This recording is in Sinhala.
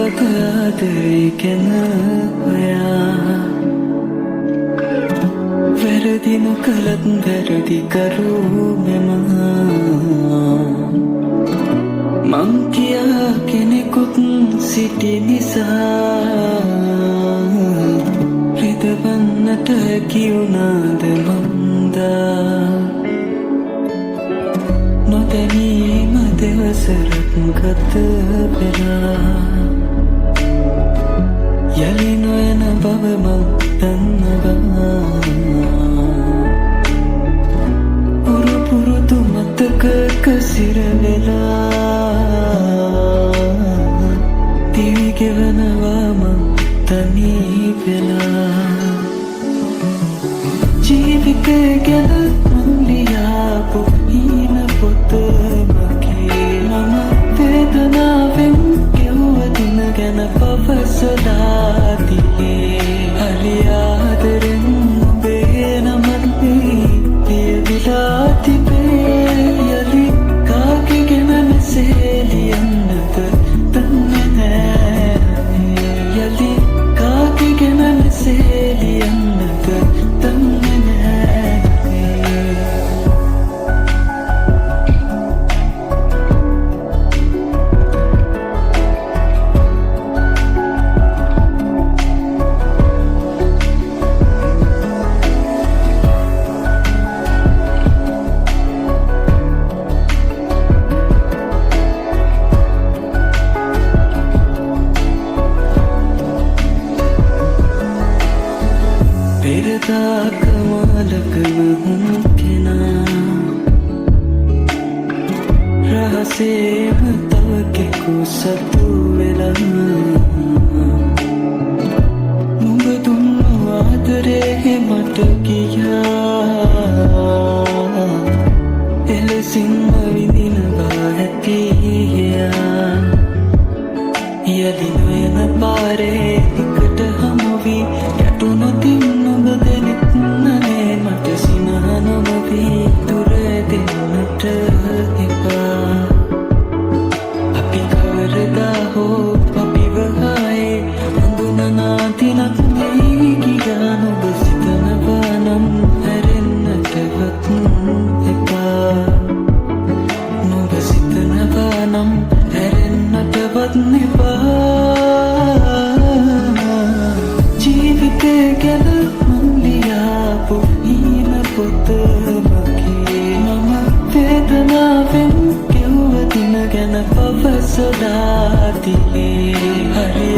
මොහොත ආදරේ ගැන ඔයා වැරදි නොකළත් වැරදි කරු මෙම මං කියා කෙනෙකුත් සිටි නිසා රිදවන්නට හැකි වුණාද මන්දා නොදැනීම දෙවසරක් ගත වෙලා යලි නොයන බව මං දන්නවා පුරුදු මතකක සිරවෙලා දිවිගෙවනවා මං තනී වෙලා ජීවිතය ගැන මං ලියාපු හීන පොත මගේ මම වේදනාවෙන් ගෙව්ව දින ගැන පවසලා තියේ හරි ආදරෙන් ඔබේ නමත් ලියවිලා තිබේ යලි කාගේ ගැන මෙසේ ලියන්නද දන්නේ නෑ යලි කාගේ ගැන මෙසේ ලියන්නද දන්නේ නෑ පෙරදාක මාලකම කෙනා රහසේම තව කෙකු සතු වෙලා නුඹ දුන්නු ආදරේ මට කියා එලෙසින්ම විඳිනවා ඇතියා යලි නොයන පාරේ එකට හමුවී යටුනොතින් නුඹ දෙනෙත් නනේ මට සිනහ නොමවී දුර දෙන්නට එපා අපි කවරදා හෝ අපිව ආයේ හඳුනනා දිනක් නෙයි ගියා නුඹ සිතනවා නම් හැරෙන්නටවත් එපා නුඹ සිතනවා නම් හැරෙන්නටවත් එපා ජීවිතය ගැන මං ලියාපු හීන පොත මගේ මම වේදනාවෙන් ගෙව්ව දින ගැන පවසලා තියේ හරි